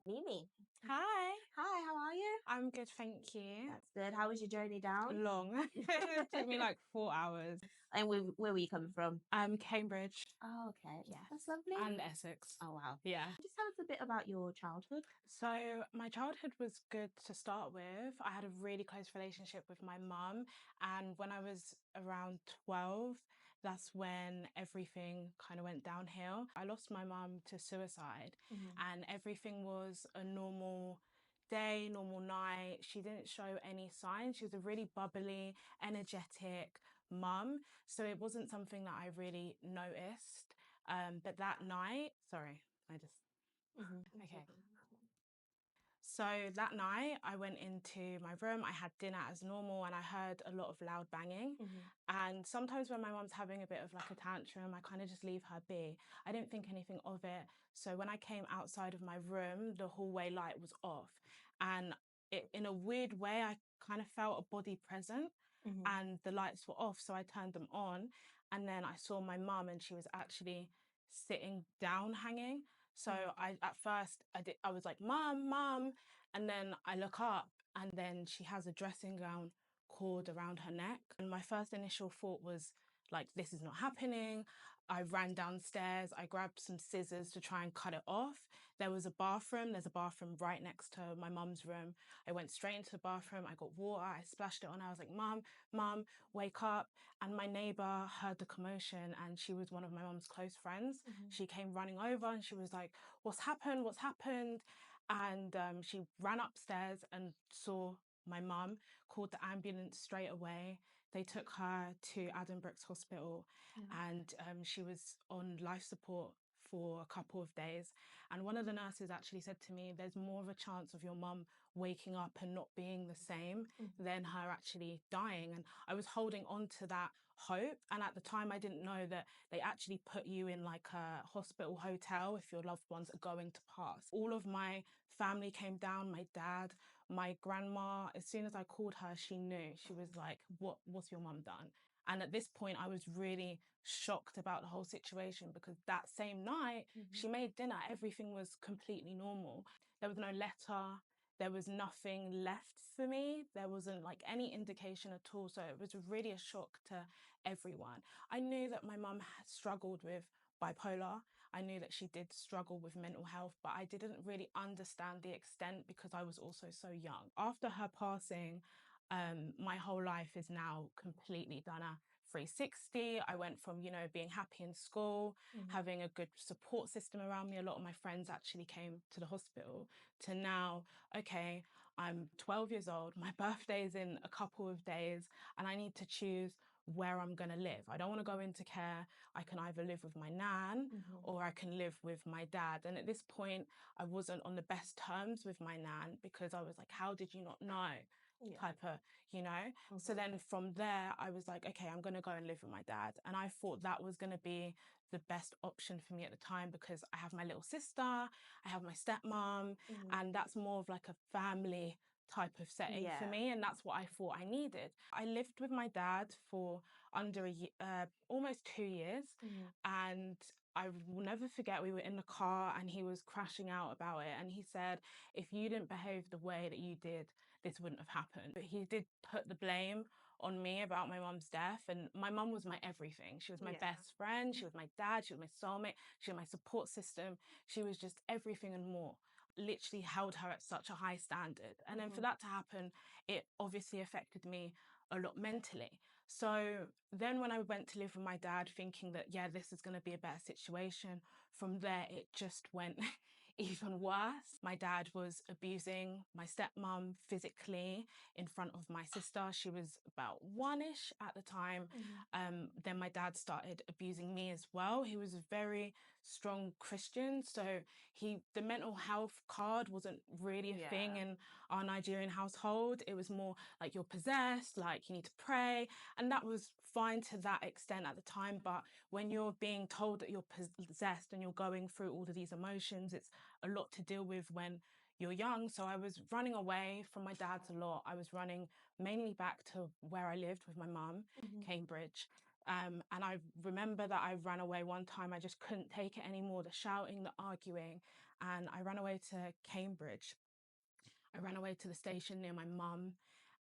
Mimi. Hi. Hi, how are you? I'm good, thank you. That's good. How was your journey down? Long. It took me like 4 hours. And where were you coming from? Cambridge. Oh, okay. Yes. That's lovely. And Essex. Oh, wow. Yeah. Just tell us a bit about your childhood. So my childhood was good to start with. I had a really close relationship with my mum, and when I was around 12, that's when everything kind of went downhill. I lost my mum to suicide, and everything was a normal day, normal night. She didn't show any signs. She was a really bubbly, energetic mum, so it wasn't something that I really noticed. But that night, sorry, okay. So that night I went into my room, I had dinner as normal, and I heard a lot of loud banging. And sometimes when my mum's having a bit of like a tantrum, I kind of just leave her be. I didn't think anything of it. So when I came outside of my room, the hallway light was off. And in a weird way, I kind of felt a body present and the lights were off. So I turned them on, and then I saw my mum, and she was actually sitting down hanging. So at first I was like, Mum, Mum. And then I look up, and then she has a dressing gown cord around her neck. And my first initial thought was like, this is not happening. I ran downstairs, I grabbed some scissors to try and cut it off. There's a bathroom right next to my mum's room. I went straight into the bathroom, I got water, I splashed it on. I was like, Mum, wake up. And my neighbor heard the commotion, and she was one of my mum's close friends. She came running over, and she was like, what's happened? What's happened? And she ran upstairs and saw my mum, called the ambulance straight away. They took her to Addenbrooke's Hospital, and she was on life support for a couple of days. And one of the nurses actually said to me, there's more of a chance of your mum waking up and not being the same than her actually dying. And I was holding on to that hope. And at the time, I didn't know that they actually put you in like a hospital hotel if your loved ones are going to pass. All of my family came down, my dad, my grandma. As soon as I called her, she knew. She was like, what's your mum done? And at this point, I was really shocked about the whole situation, because that same night, she made dinner. Everything was completely normal. There was no letter. There was nothing left for me. There wasn't like any indication at all. So it was really a shock to everyone. I knew that my mum had struggled with bipolar. I knew that she did struggle with mental health, but I didn't really understand the extent because I was also so young. After her passing, my whole life is now completely done a 360. I went from, being happy in school, having a good support system around me. A lot of my friends actually came to the hospital, to now, okay, I'm 12 years old. My birthday is in a couple of days, and I need to choose where I'm going to live. I don't want to go into care. I can either live with my nan or I can live with my dad. And at this point, I wasn't on the best terms with my nan, because I was like, how did you not know? Type of, So then from there, I was like, okay, I'm going to go and live with my dad. And I thought that was going to be the best option for me at the time, because I have my little sister, I have my stepmom, and that's more of like a family type of setting for me, and that's what I thought I needed. I lived with my dad for under almost 2 years, and I will never forget, we were in the car and he was crashing out about it, and he said, if you didn't behave the way that you did, this wouldn't have happened. But he did put the blame on me about my mum's death, and my mum was my everything. She was my best friend, she was my dad, she was my soulmate, she was my support system, she was just everything and more. Literally held her at such a high standard, and then for that to happen, it obviously affected me a lot mentally. So then when I went to live with my dad, thinking that, this is going to be a better situation, from there it just went even worse. My dad was abusing my stepmom physically in front of my sister. She was about one-ish at the time. Then my dad started abusing me as well. He was a very strong Christian, so the mental health card wasn't really a thing in our Nigerian household. It was more like, you're possessed, like you need to pray, and that was fine to that extent at the time. But when you're being told that you're possessed and you're going through all of these emotions, it's a lot to deal with when you're young. So I was running away from my dad's a lot. I was running mainly back to where I lived with my mum, Cambridge. And I remember that I ran away one time. I just couldn't take it anymore, the shouting, the arguing. and I ran away to Cambridge. I ran away to the station near my mum,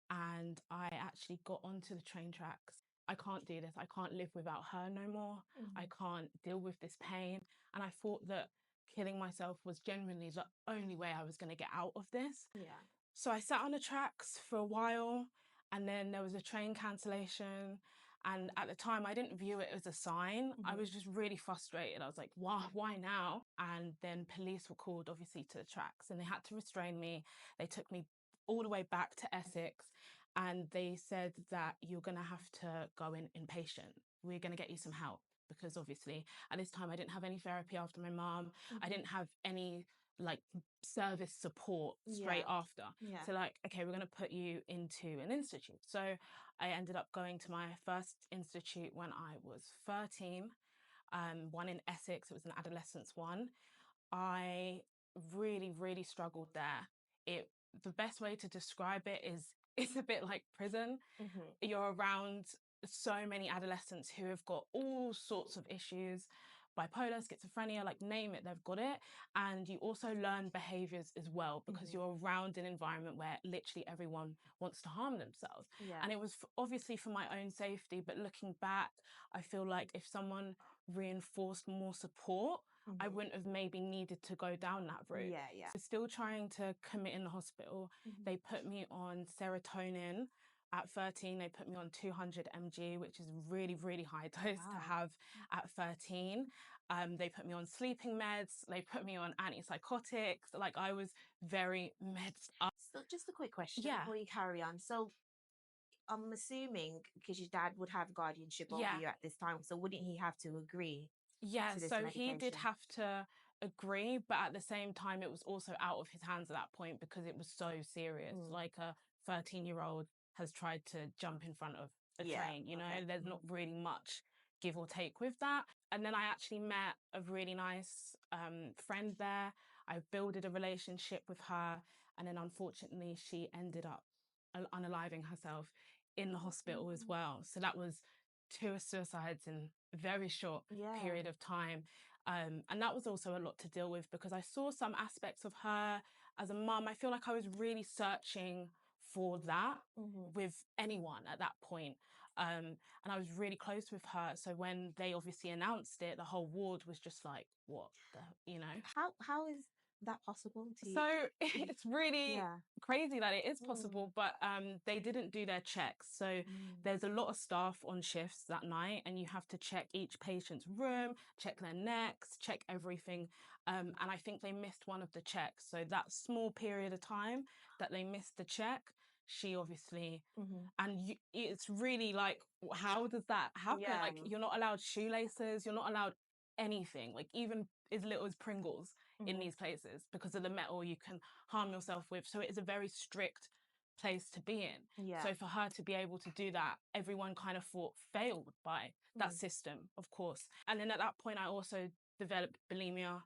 and I actually got onto the train tracks. I can't do this. I can't live without her no more. I can't deal with this pain. And I thought that killing myself was genuinely the only way I was going to get out of this. Yeah. So I sat on the tracks for a while, and then there was a train cancellation. And at the time, I didn't view it as a sign. I was just really frustrated. I was like, why now? And then police were called, obviously, to the tracks, and they had to restrain me. They took me all the way back to Essex, and they said that you're going to have to go in inpatient. We're going to get you some help, because obviously at this time I didn't have any therapy after my mom. I didn't have any like service support straight after. So like, okay, we're going to put you into an institute. So I ended up going to my first institute when I was 13, one in Essex. It was an adolescence one. I really struggled there. The best way to describe it is it's a bit like prison. You're around so many adolescents who have got all sorts of issues, bipolar, schizophrenia, like name it, they've got it. And you also learn behaviors as well, because you're around an environment where literally everyone wants to harm themselves. And it was obviously for my own safety, but looking back, I feel like if someone reinforced more support, I wouldn't have maybe needed to go down that route. Yeah. Still trying to commit in the hospital. They put me on serotonin. At 13, they put me on 200 mg, which is really high dose to have at 13. They put me on sleeping meds. They put me on antipsychotics. Like, I was very messed up. So just a quick question Yeah. before you carry on. So I'm assuming because your dad would have guardianship over Yeah. you at this time, so wouldn't he have to agree Yeah, to this so he did medication? have to agree, but at the same time, it was also out of his hands at that point because it was so serious. Like, a 13-year-old has tried to jump in front of a train, you know, there's not really much give or take with that. And then I actually met a really nice friend there. I builded a relationship with her, and then unfortunately, she ended up unaliving herself in the hospital as well. So that was 2 suicides in a very short period of time. And that was also a lot to deal with because I saw some aspects of her as a mum. I feel like I was really searching for that with anyone at that point. And I was really close with her. So when they obviously announced it, the whole ward was just like, what the, you know? How is that possible to So it's really Yeah. crazy that it is possible, but they didn't do their checks. So there's a lot of staff on shifts that night, and you have to check each patient's room, check their necks, check everything. And I think they missed one of the checks. So that small period of time that they missed the check, she obviously, and it's really like, how does that happen? Like, you're not allowed shoelaces, you're not allowed anything, like even as little as Pringles in these places because of the metal you can harm yourself with. So it is a very strict place to be in. So for her to be able to do that, everyone kind of thought failed by that system, of course. And then at that point, I also developed bulimia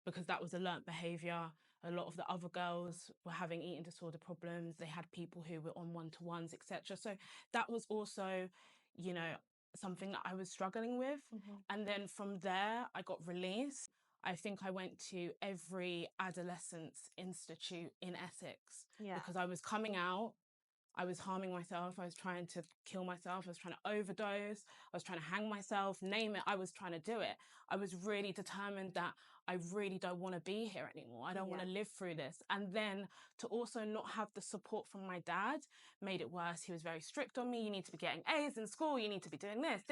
because that was a learnt behavior. A lot of the other girls were having eating disorder problems. They had people who were on one-to-ones, etc. So that was also, you know, something that I was struggling with. And then from there, I got released. I think I went to every adolescence institute in Essex because I was coming out. I was harming myself. I was trying to kill myself. I was trying to overdose. I was trying to hang myself, name it. I was trying to do it. I was really determined that I really don't want to be here anymore. I don't want to live through this. And then to also not have the support from my dad made it worse. He was very strict on me. You need to be getting A's in school. You need to be doing this.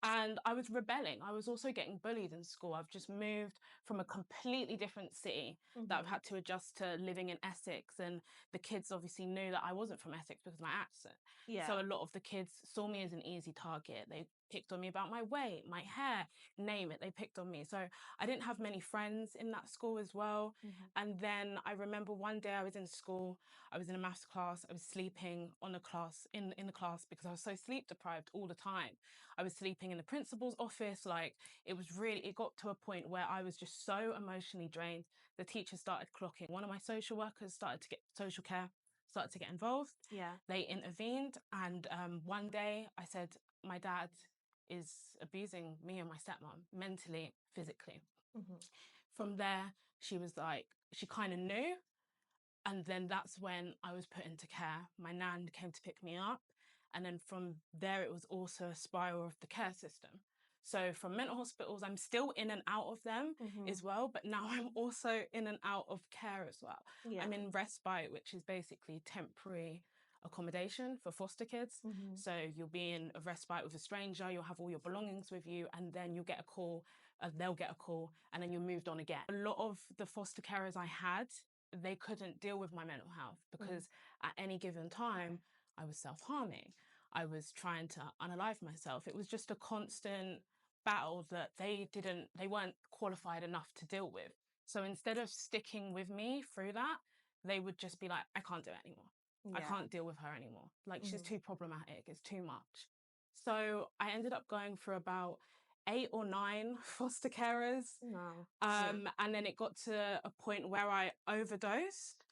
And I was rebelling. I was also getting bullied in school. I've just moved from a completely different city that I've had to adjust to living in Essex. And the kids obviously knew that I wasn't from Essex because of my accent. So a lot of the kids saw me as an easy target. They picked on me about my weight, my hair, name it. They picked on me. So I didn't have many friends in that school as well. And then I remember one day I was in school, I was in a maths class, I was sleeping on the class, in the class because I was so sleep deprived all the time. I was sleeping in the principal's office. Like, it got to a point where I was just so emotionally drained. The teacher started clocking. One of my social workers started to get involved. They intervened. And one day I said, my dad is abusing me and my stepmom mentally, physically. From there, she was like, she kind of knew. And then that's when I was put into care. My nan came to pick me up. And then from there, it was also a spiral of the care system. So from mental hospitals, I'm still in and out of them as well, but now I'm also in and out of care as well. Yeah. I'm in respite, which is basically temporary accommodation for foster kids. So you'll be in a respite with a stranger, you'll have all your belongings with you, and then you'll get a call, they'll get a call, and then you're moved on again. A lot of the foster carers I had, they couldn't deal with my mental health because at any given time, I was self-harming. I was trying to unalive myself. It was just a constant battle that they weren't qualified enough to deal with. So instead of sticking with me through that, they would just be like, I can't do it anymore. I can't deal with her anymore. Like, she's too problematic. It's too much. So I ended up going for about 8 or 9 foster carers. No. And then it got to a point where I overdosed,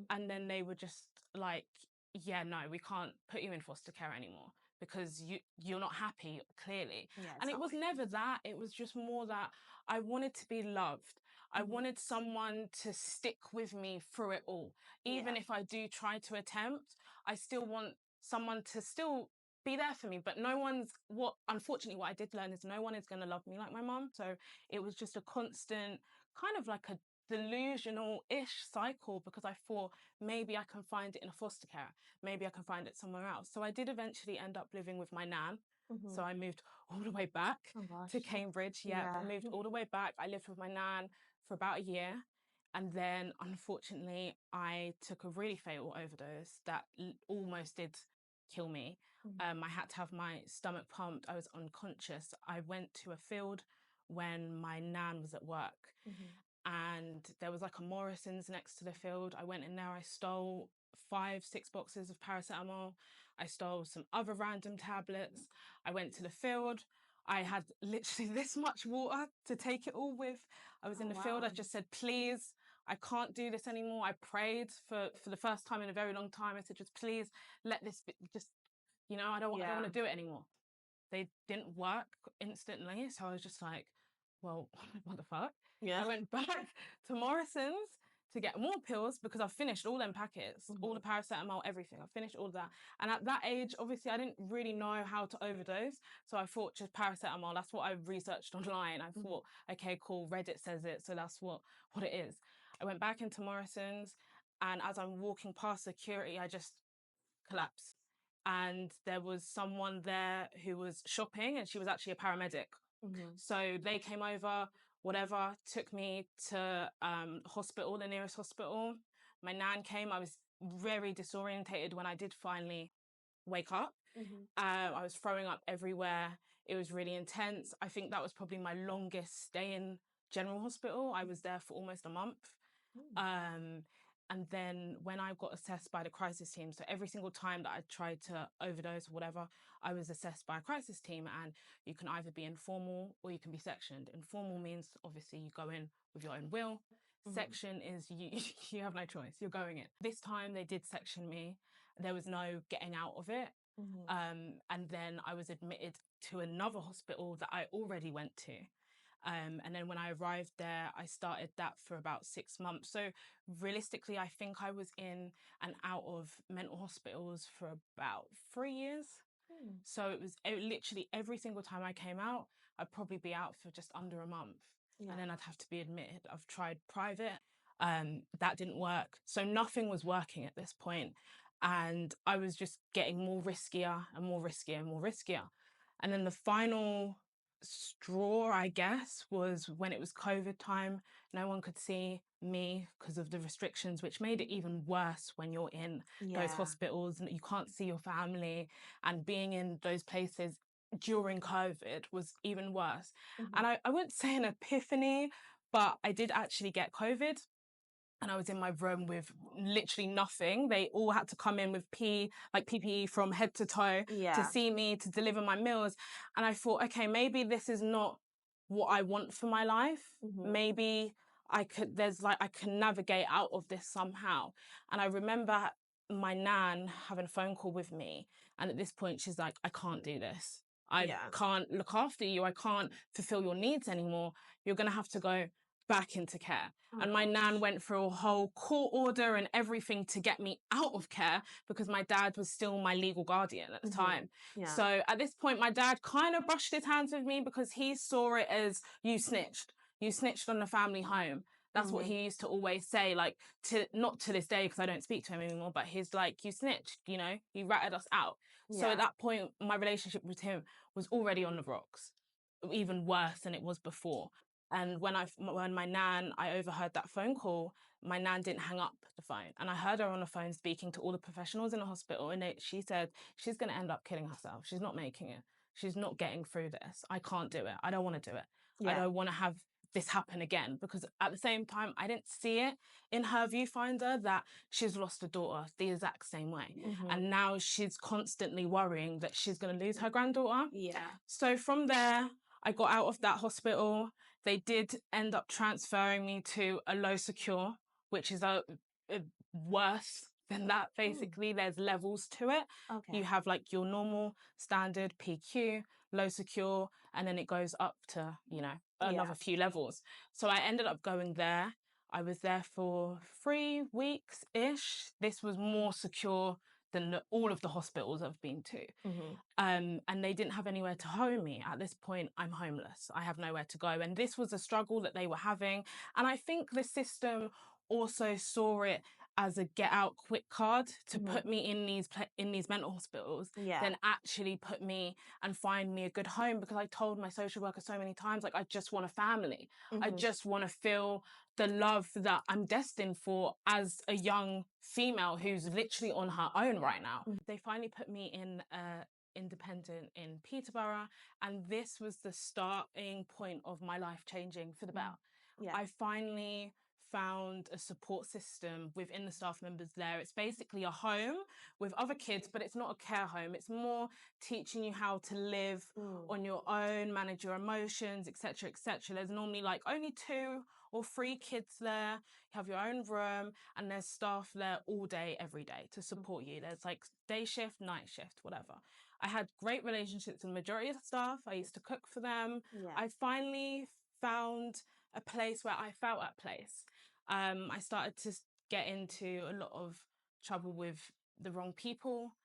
and then they were just like, yeah, no, we can't put you in foster care anymore because you're not happy, clearly. Yeah, And it was never that. It was just more that I wanted to be loved. I wanted someone to stick with me through it all. Even if I do try to attempt, I still want someone to still be there for me. But unfortunately, what I did learn is no one is going to love me like my mum. So it was just a constant kind of like a delusional-ish cycle, because I thought maybe I can find it in a foster care. Maybe I can find it somewhere else. So I did eventually end up living with my nan. So I moved all the way back to Cambridge. Yeah, I moved all the way back. I lived with my nan for about a year. And then, unfortunately, I took a really fatal overdose that almost did kill me. I had to have my stomach pumped. I was unconscious. I went to a field when my nan was at work, and there was like a Morrison's next to the field. I went in there, I stole 5-6 boxes of paracetamol. I stole some other random tablets. I went to the field. I had literally this much water to take it all with. I was in the field. I just said, please, I can't do this anymore. I prayed for the first time in a very long time. I said, just please let this be, just, I don't want to do it anymore. They didn't work instantly. So I was just like, well, what the fuck? I went back to Morrison's to get more pills because I've finished all them packets, all the paracetamol, everything. I finished all of that. And at that age, obviously, I didn't really know how to overdose. So I thought just paracetamol. That's what I researched online. I thought, okay, cool, Reddit says it. So that's what it is. I went back into Morrison's, and as I'm walking past security, I just collapsed. And there was someone there who was shopping, and she was actually a paramedic. So they came over, whatever, took me to hospital, the nearest hospital. My nan came. I was very disorientated when I did finally wake up. I was throwing up everywhere. It was really intense. I think that was probably my longest stay in general hospital. I was there for almost a month. And then when I got assessed by the crisis team, so every single time that I tried to overdose or whatever, I was assessed by a crisis team, and you can either be informal or you can be sectioned. Informal means obviously you go in with your own will. Section is you have no choice. You're going in. This time they did section me. There was no getting out of it. And then I was admitted to another hospital that I already went to. And then when I arrived there, I started that for about 6 months. So realistically, I think I was in and out of mental hospitals for about 3 years. So it was literally every single time I came out, I'd probably be out for just under a month. And then I'd have to be admitted. I've tried private. That didn't work. So nothing was working at this point. And I was just getting more riskier and more riskier and more riskier. And then the final straw, I guess, was when it was COVID time. No one could see me because of the restrictions, which made it even worse when you're in those hospitals and you can't see your family, and being in those places during COVID was even worse. And I wouldn't say an epiphany, but I did actually get COVID. And I was in my room with literally nothing. They all had to come in with PPE from head to toe to see me, to deliver my meals. And I thought, okay, maybe this is not what I want for my life. Maybe I can navigate out of this somehow. And I remember my nan having a phone call with me. And at this point, she's like, I can't do this. I can't look after you. I can't fulfill your needs anymore. You're going to have to go back into care. Oh, and my gosh. nan went through a whole court order and everything to get me out of care because my dad was still my legal guardian at the time. Yeah. So at this point, my dad kind of brushed his hands with me because he saw it as you snitched. You snitched on the family home. That's what he used to always say, like, to not to this day because I don't speak to him anymore, but he's like, you snitched, you know, you ratted us out. So at that point, my relationship with him was already on the rocks, even worse than it was before. And when my nan, I overheard that phone call, my nan didn't hang up the phone. And I heard her on the phone speaking to all the professionals in the hospital. And she said, she's going to end up killing herself. She's not making it. She's not getting through this. I can't do it. I don't want to do it. I don't want to have this happen again, because at the same time, I didn't see it in her viewfinder that she's lost a daughter the exact same way. And now she's constantly worrying that she's going to lose her granddaughter. So from there, I got out of that hospital. They did end up transferring me to a low secure, which is a worse than that. Basically, there's levels to it. You have like your normal standard PQ, low secure, and then it goes up to, you know, another few levels. So I ended up going there. I was there for 3 weeks ish. This was more secure than all of the hospitals I've been to. And they didn't have anywhere to home me. At this point, I'm homeless. I have nowhere to go. And this was a struggle that they were having. And I think the system also saw it as a get out quick card to put me in these mental hospitals, then actually put me and find me a good home, because I told my social worker so many times, like, I just want a family. I just want to feel the love that I'm destined for as a young female who's literally on her own right now. They finally put me in independent in Peterborough, and this was the starting point of my life changing for the better. I finally found a support system within the staff members there. It's basically a home with other kids, but it's not a care home. It's more teaching you how to live on your own, manage your emotions, etc., etc. There's normally like only 2 or 3 kids there. You have your own room, and there's staff there all day, every day to support you. There's like day shift, night shift, whatever. I had great relationships with the majority of the staff. I used to cook for them. I finally found a place where I felt at place. I started to get into a lot of trouble with the wrong people.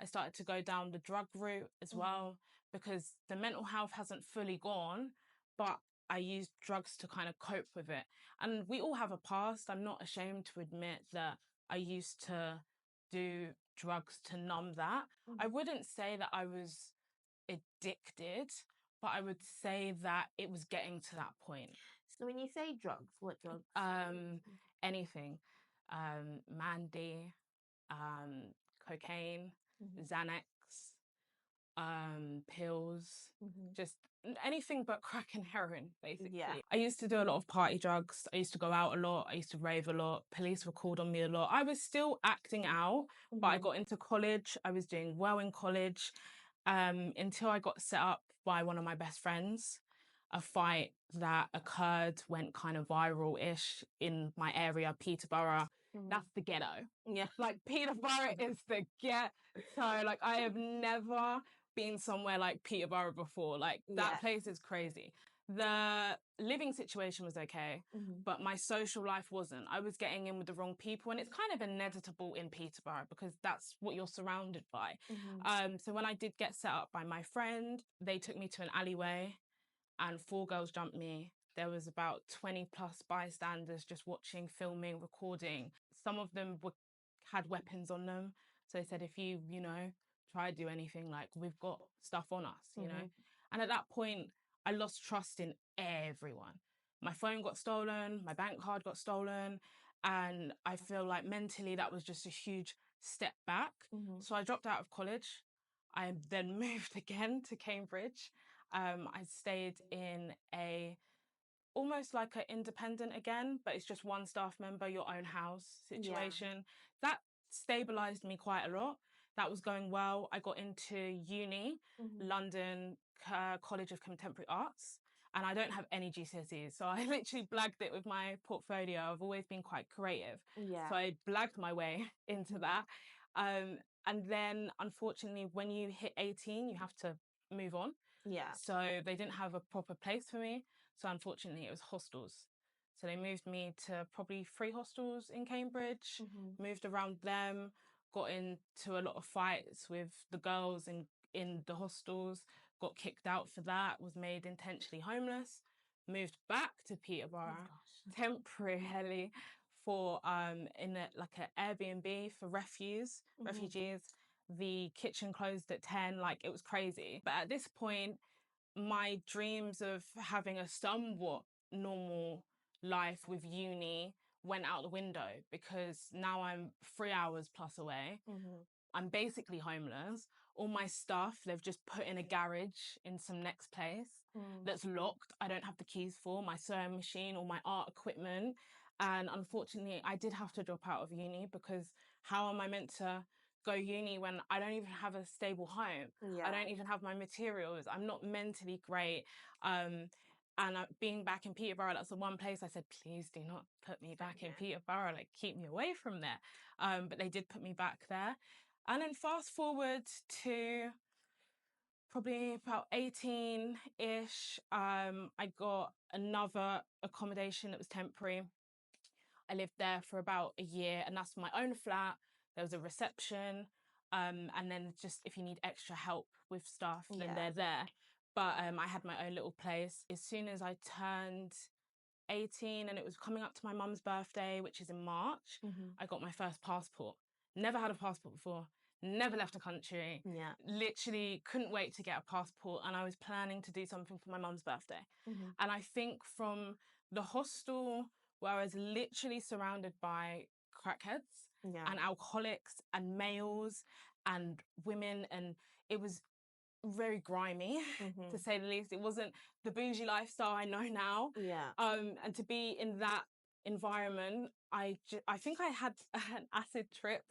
I started to go down the drug route as well, because the mental health hasn't fully gone, but I used drugs to kind of cope with it. And we all have a past. I'm not ashamed to admit that I used to do drugs to numb that. I wouldn't say that I was addicted, but I would say that it was getting to that point. So when you say drugs, what drugs? Anything. Mandy, cocaine, Xanax, pills, just anything but crack and heroin, basically. I used to do a lot of party drugs. I used to go out a lot. I used to rave a lot. Police were called on me a lot. I was still acting out, but I got into college. I was doing well in college, until I got set up by one of my best friends. A fight that occurred went kind of viral-ish in my area, Peterborough. That's the ghetto. Like, Peterborough is the ghetto. Like, I have never been somewhere like Peterborough before. Like, that place is crazy. The living situation was okay, but my social life wasn't. I was getting in with the wrong people, and it's kind of inevitable in Peterborough because that's what you're surrounded by. So when I did get set up by my friend, they took me to an alleyway and 4 girls jumped me. There was about 20 plus bystanders just watching, filming, recording. Some of them had weapons on them. So they said, if you know, try to do anything, like, we've got stuff on us, you know? And at that point, I lost trust in everyone. My phone got stolen, my bank card got stolen, and I feel like mentally that was just a huge step back. So I dropped out of college. I then moved again to Cambridge. I stayed in almost like an independent again, but it's just one staff member, your own house situation. That stabilized me quite a lot. That was going well. I got into uni, London College of Contemporary Arts, and I don't have any GCSEs. So I literally blagged it with my portfolio. I've always been quite creative. So I blagged my way into that. And then, unfortunately, when you hit 18, you have to move on. So they didn't have a proper place for me. So unfortunately, it was hostels. So they moved me to probably 3 hostels in Cambridge, moved around them, got into a lot of fights with the girls in the hostels, got kicked out for that, was made intentionally homeless, moved back to Peterborough temporarily for in like an Airbnb for refugees. The kitchen closed at 10, like it was crazy. But at this point, my dreams of having a somewhat normal life with uni went out the window because now I'm 3 hours plus away. I'm basically homeless. All my stuff, they've just put in a garage in some next place that's locked. I don't have the keys for my sewing machine or my art equipment. And unfortunately, I did have to drop out of uni because how am I meant to go uni when I don't even have a stable home? I don't even have my materials. I'm not mentally great. And being back in Peterborough, that's the one place I said, please do not put me back in Peterborough, like keep me away from there. But they did put me back there. And then fast forward to probably about 18-ish, I got another accommodation that was temporary. I lived there for about a year, and that's my own flat. There was a reception, and then just if you need extra help with stuff, then they're there. But I had my own little place. As soon as I turned 18 and it was coming up to my mum's birthday, which is in March, I got my first passport. Never had a passport before, never left the country. Literally couldn't wait to get a passport, and I was planning to do something for my mum's birthday. And I think from the hostel where I was literally surrounded by crackheads and alcoholics and males and women, and it was very grimy to say the least. It wasn't the bougie lifestyle I know now. And to be in that environment, I think I had an acid trip,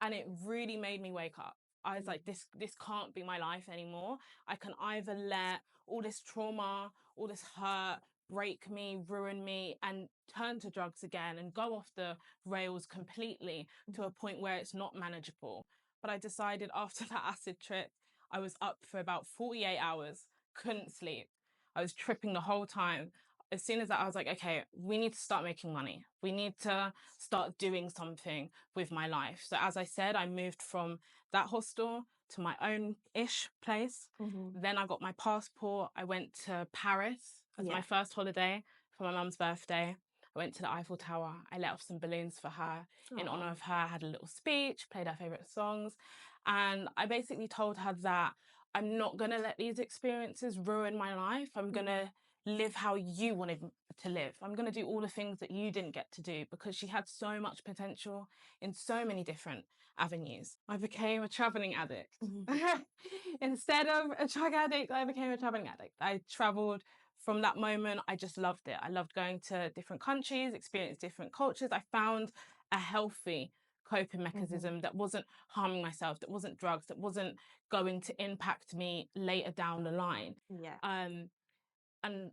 and it really made me wake up. I was like, this can't be my life anymore. I can either let all this trauma, all this hurt break me, ruin me, and turn to drugs again and go off the rails completely to a point where it's not manageable. But I decided after that acid trip, I was up for about 48 hours, couldn't sleep. I was tripping the whole time. As soon as that, I was like, okay, we need to start making money. We need to start doing something with my life. So as I said, I moved from that hostel to my own-ish place. Then I got my passport. I went to Paris as my first holiday for my mum's birthday. I went to the Eiffel Tower. I let off some balloons for her. In honor of her, I had a little speech, played her favorite songs. And I basically told her that I'm not going to let these experiences ruin my life. I'm going to live how you wanted to live. I'm going to do all the things that you didn't get to do, because she had so much potential in so many different avenues. I became a traveling addict. Instead of a drug addict, I became a traveling addict. I traveled from that moment. I just loved it. I loved going to different countries, experience different cultures. I found a healthy coping mechanism that wasn't harming myself, that wasn't drugs, that wasn't going to impact me later down the line. And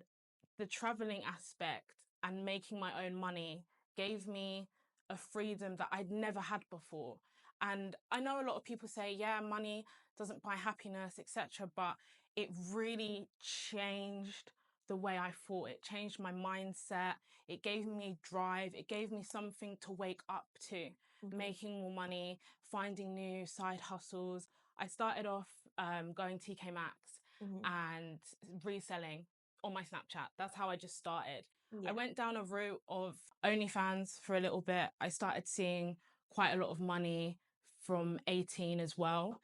the traveling aspect and making my own money gave me a freedom that I'd never had before. And I know a lot of people say, yeah, money doesn't buy happiness, etc. But it really changed the way I thought. It changed my mindset. It gave me drive. It gave me something to wake up to, making more money, finding new side hustles. I started off going TK Maxx and reselling on my Snapchat. That's how I just started. I went down a route of OnlyFans for a little bit. I started seeing quite a lot of money from 18 as well.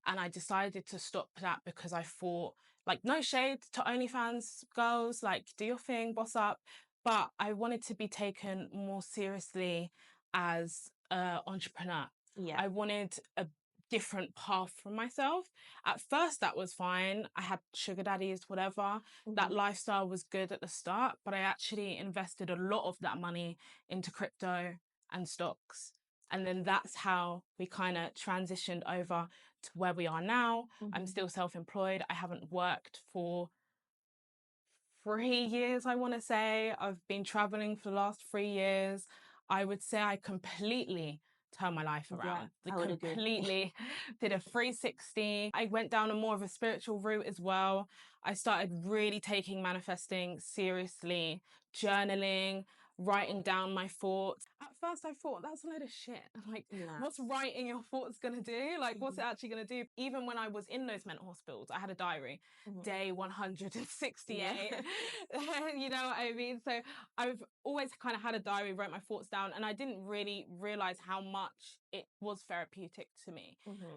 And I decided to stop that because I thought, like, no shade to OnlyFans girls, like, do your thing, boss up. But I wanted to be taken more seriously as an entrepreneur. I wanted a different path for myself. At first, that was fine. I had sugar daddies, whatever. That lifestyle was good at the start, but I actually invested a lot of that money into crypto and stocks. And then that's how we kind of transitioned over to where we are now. I'm still self-employed. I haven't worked for 3 years, I want to say. I've been traveling for the last 3 years. I would say I completely turned my life around. I would agree. Completely did a 360. I went down a more of a spiritual route as well. I started really taking manifesting seriously, journaling, writing down my thoughts. At first I thought that's a load of shit. Like, what's writing your thoughts gonna do? Like, what's it actually gonna do? Even when I was in those mental hospitals, I had a diary. Day 168. You know what I mean? So I've always kind of had a diary, wrote my thoughts down, and I didn't really realize how much it was therapeutic to me.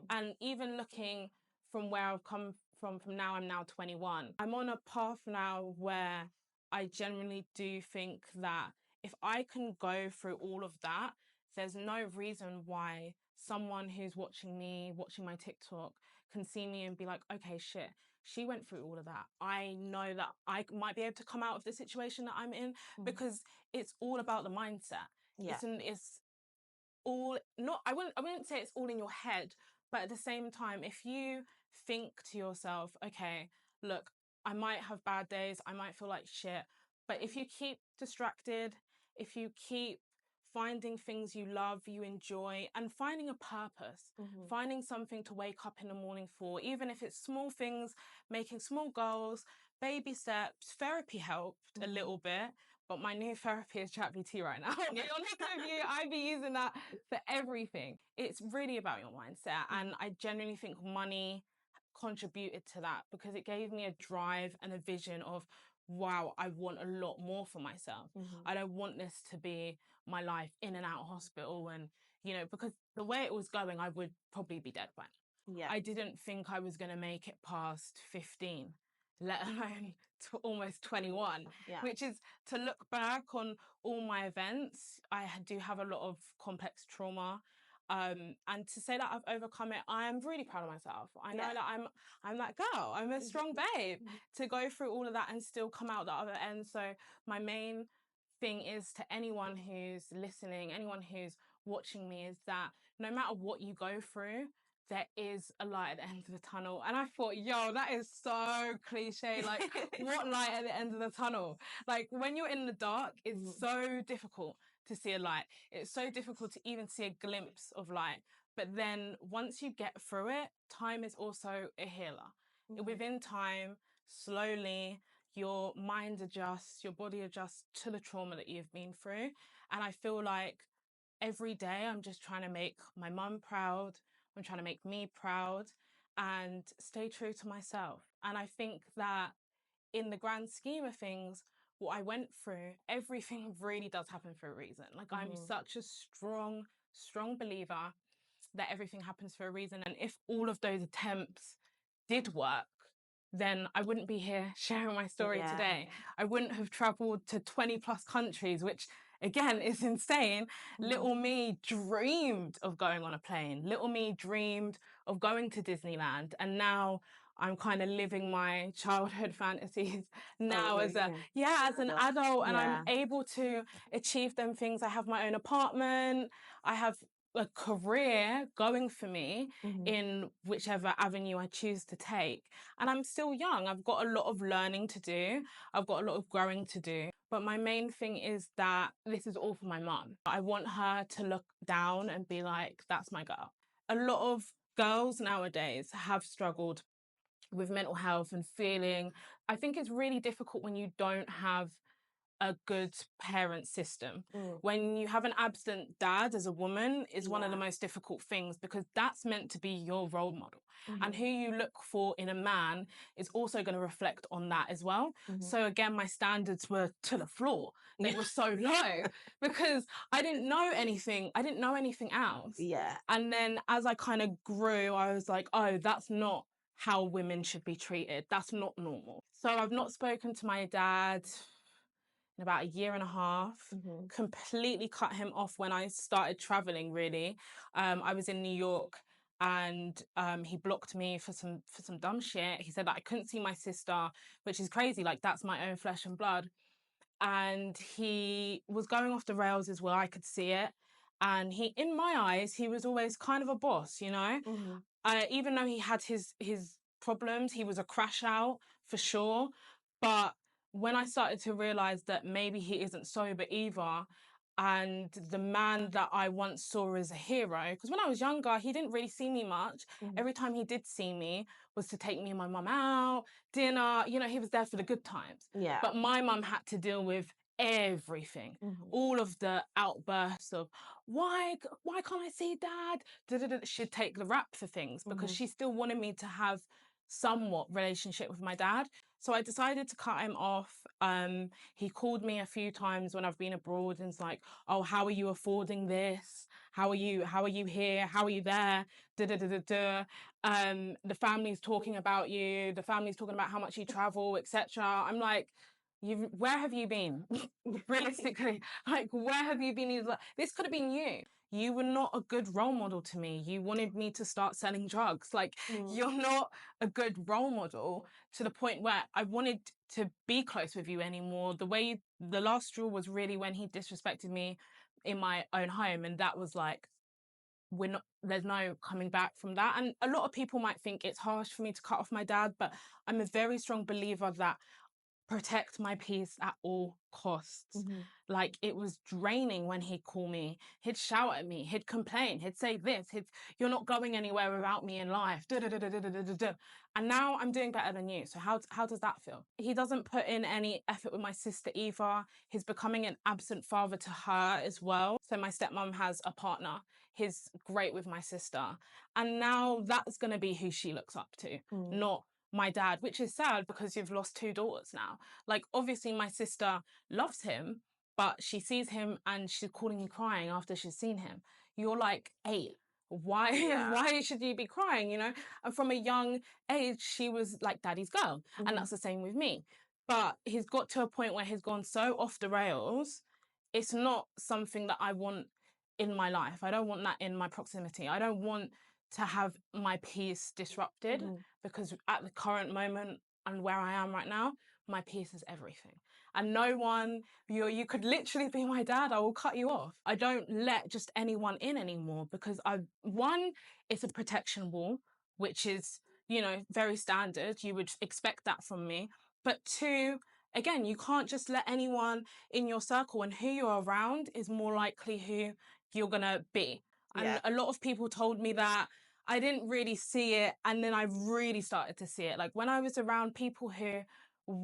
And even looking from where I've come from now, I'm now 21. I'm on a path now where I generally do think that if I can go through all of that, there's no reason why someone who's watching me, watching my TikTok, can see me and be like, okay, shit, she went through all of that. I know that I might be able to come out of the situation that I'm in, because it's all about the mindset. It's all not, I wouldn't say it's all in your head, but at the same time, if you think to yourself, okay, look, I might have bad days, I might feel like shit, but if you keep distracted, if you keep finding things you love, you enjoy, and finding a purpose, finding something to wake up in the morning for, even if it's small things, making small goals, baby steps. Therapy helped a little bit, but my new therapy is ChatGPT right now. I'll be honest with you, I'd be using that for everything. It's really about your mindset, and I genuinely think money contributed to that, because it gave me a drive and a vision of, wow, I want a lot more for myself. I don't want this to be my life in and out of hospital, and because the way it was going, I would probably be dead by now. I didn't think I was going to make it past 15, let alone almost 21, which is, to look back on all my events, I do have a lot of complex trauma. And to say that I've overcome it, I am really proud of myself. I know that I'm that girl. I'm a strong babe to go through all of that and still come out the other end. So my main thing is, to anyone who's listening, anyone who's watching me, is that no matter what you go through, there is a light at the end of the tunnel. And I thought, yo, that is so cliche. Like, what light at the end of the tunnel? Like, when you're in the dark, it's so difficult to see a light. It's so difficult to even see a glimpse of light. But then once you get through it, time is also a healer. Within time, slowly, your mind adjusts, your body adjusts to the trauma that you've been through. And I feel like every day I'm just trying to make my mum proud. I'm trying to make me proud and stay true to myself. And I think that in the grand scheme of things, what I went through, everything really does happen for a reason. Like, I'm such a strong believer that everything happens for a reason. And if all of those attempts did work, then I wouldn't be here sharing my story today. I wouldn't have traveled to 20 plus countries, which again is insane. Little me dreamed of going on a plane. Little me dreamed of going to Disneyland. And now I'm kind of living my childhood fantasies now as an adult, and I'm able to achieve them things. I have my own apartment. I have a career going for me in whichever avenue I choose to take. And I'm still young. I've got a lot of learning to do. I've got a lot of growing to do. But my main thing is that this is all for my mum. I want her to look down and be like, that's my girl. A lot of girls nowadays have struggled with mental health and feeling. I think it's really difficult when you don't have a good parent system. When you have an absent dad as a woman is one of the most difficult things, because that's meant to be your role model. And who you look for in a man is also going to reflect on that as well. So again, my standards were to the floor. They were so low because I didn't know anything. I didn't know anything else. And then as I kind of grew, I was like, oh, that's not how women should be treated. That's not normal. So I've not spoken to my dad in about a year and a half. Completely cut him off when I started traveling, really. I was in New York, and he blocked me for some dumb shit. He said that I couldn't see my sister, which is crazy. Like, that's my own flesh and blood. And he was going off the rails as well. I could see it. And in my eyes, he was always kind of a boss, even though he had his problems, he was a crash out for sure. But when I started to realize that maybe he isn't sober either, and the man that I once saw as a hero, because when I was younger, he didn't really see me much. Every time he did see me was to take me and my mum out, dinner, you know, he was there for the good times. Yeah. But my mum had to deal with everything, all of the outbursts of why can't I see dad? She'd take the rap for things because she still wanted me to have somewhat relationship with my dad. So I decided to cut him off. He called me a few times when I've been abroad and it's like, oh, how are you affording this? How are you here? How are you there? The family's talking about you. The family's talking about how much you travel, etc. I'm like, where have you been? Realistically, like, where have you been? This could have been you. You were not a good role model to me. You wanted me to start selling drugs. Like, you're not a good role model to the point where I wanted to be close with you anymore. The last straw was really when he disrespected me in my own home. And that was like, there's no coming back from that. And a lot of people might think it's harsh for me to cut off my dad, but I'm a very strong believer that protect my peace at all costs. Like, it was draining when he'd call me, he'd shout at me, he'd complain, he'd say this, you're not going anywhere without me in life. And now I'm doing better than you. So how does that feel? He doesn't put in any effort with my sister either. He's becoming an absent father to her as well. So my stepmom has a partner. He's great with my sister. And now that's going to be who she looks up to, not my dad, which is sad because you've lost 2 daughters now. Like, obviously my sister loves him, but she sees him and she's calling you crying after she's seen him. You're like 8. Why should you be crying, you know? And from a young age, she was like daddy's girl. And that's the same with me. But he's got to a point where he's gone so off the rails. It's not something that I want in my life. I don't want that in my proximity. I don't want to have my peace disrupted because at the current moment and where I am right now, my peace is everything. And no one, you could literally be my dad, I will cut you off. I don't let just anyone in anymore because one, it's a protection wall, which is, you know, very standard. You would expect that from me. But 2, again, you can't just let anyone in your circle, and who you're around is more likely who you're gonna be. And a lot of people told me that. I didn't really see it, and then I really started to see it. Like, when I was around people who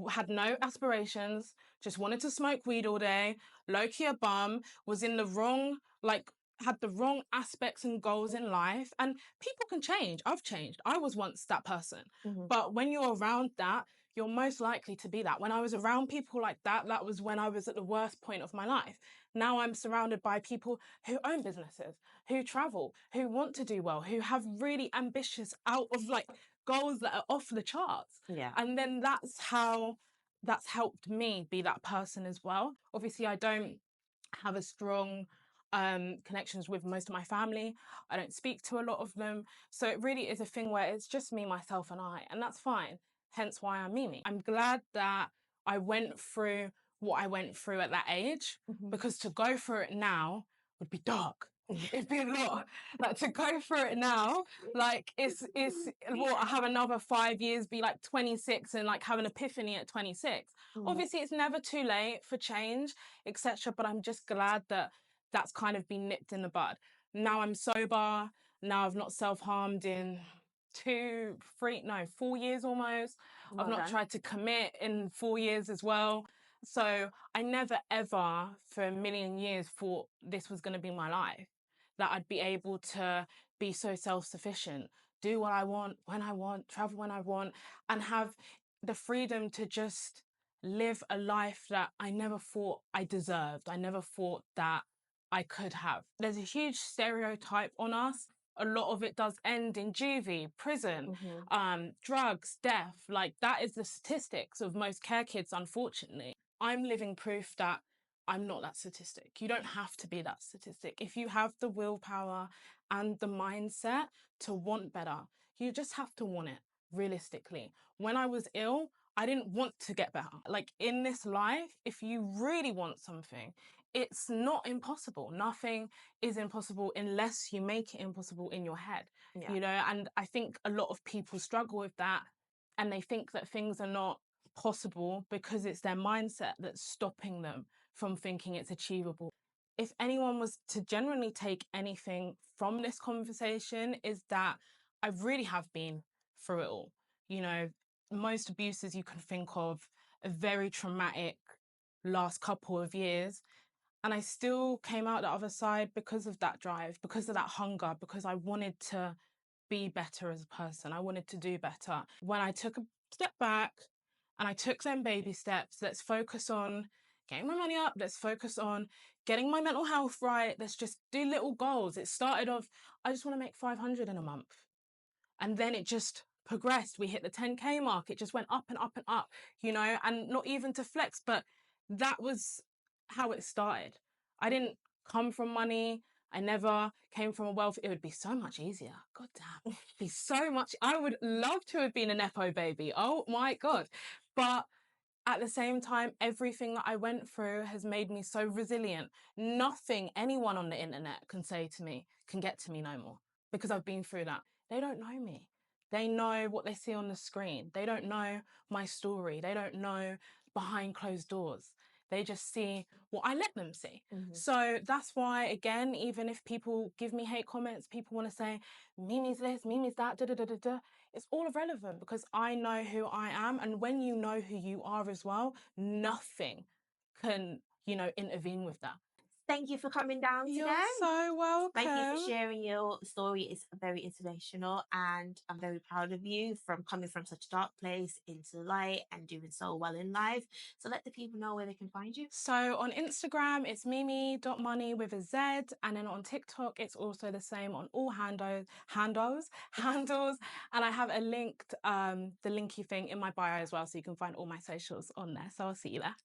had no aspirations, just wanted to smoke weed all day, low-key a bum, was in the wrong, like, had the wrong aspects and goals in life. And people can change. I've changed. I was once that person. But when you're around that, you're most likely to be that. When I was around people like that, that was when I was at the worst point of my life. Now I'm surrounded by people who own businesses, who travel, who want to do well, who have really ambitious out of like goals that are off the charts. And then that's helped me be that person as well. Obviously, I don't have a strong connections with most of my family. I don't speak to a lot of them. So it really is a thing where it's just me, myself, and I. And that's fine. Hence why I'm me. I'm glad that I went through what I went through at that age, because to go through it now would be dark. It'd be a lot. Like, to go through it now, like, it's what, I have another 5 years, be like 26 and like have an epiphany at 26. Obviously, it's never too late for change, etc. But I'm just glad that that's kind of been nipped in the bud. Now I'm sober. Now I've not self-harmed in 4 years almost. I've not tried to commit in 4 years as well. So I never ever for a million years thought this was going to be my life, that I'd be able to be so self-sufficient, do what I want, when I want, travel when I want, and have the freedom to just live a life that I never thought I deserved. I never thought that I could have. There's a huge stereotype on us. A lot of it does end in juvie, prison, drugs, death. Like, that is the statistics of most care kids, unfortunately. I'm living proof that I'm not that statistic. You don't have to be that statistic. If you have the willpower and the mindset to want better, you just have to want it, realistically. When I was ill, I didn't want to get better. Like, in this life, if you really want something, it's not impossible. Nothing is impossible unless you make it impossible in your head, you know? And I think a lot of people struggle with that, and they think that things are not possible because it's their mindset that's stopping them from thinking it's achievable. if anyone was to genuinely take anything from this conversation, is that I really have been through it all. You know, most abuses you can think of, a very traumatic last couple of years. And I still came out the other side because of that drive, because of that hunger, because I wanted to be better as a person. I wanted to do better. When I took a step back and I took them baby steps, let's focus on getting my money up. Let's focus on getting my mental health right. Let's just do little goals. It started off, I just want to make 500 in a month. And then it just progressed. We hit the 10K mark. It just went up and up and up, you know, and not even to flex, but that was how it started. I didn't come from money. I never came from a wealth. It would be so much easier. God damn. It'd be so much. I would love to have been a Nepo baby. Oh my God. But at the same time, everything that I went through has made me so resilient. Nothing anyone on the internet can say to me can get to me no more, because I've been through that. They don't know me. They know what they see on the screen. They don't know my story. They don't know behind closed doors. They just see what I let them see. So that's why, again, even if people give me hate comments, people want to say, Mimi's this, Mimi's that, da da da da da. It's all irrelevant, because I know who I am. And when you know who you are as well, nothing can, you know, intervene with that. Thank you for coming down today. You're so welcome. Thank you for sharing your story. It's very inspirational, and I'm very proud of you from coming from such a dark place into the light and doing so well in life. So let the people know where they can find you. So on Instagram, it's mimi.money with a Z. And then on TikTok, it's also the same on all handles. And I have a linked, the linky thing in my bio as well. So you can find all my socials on there. So I'll see you there.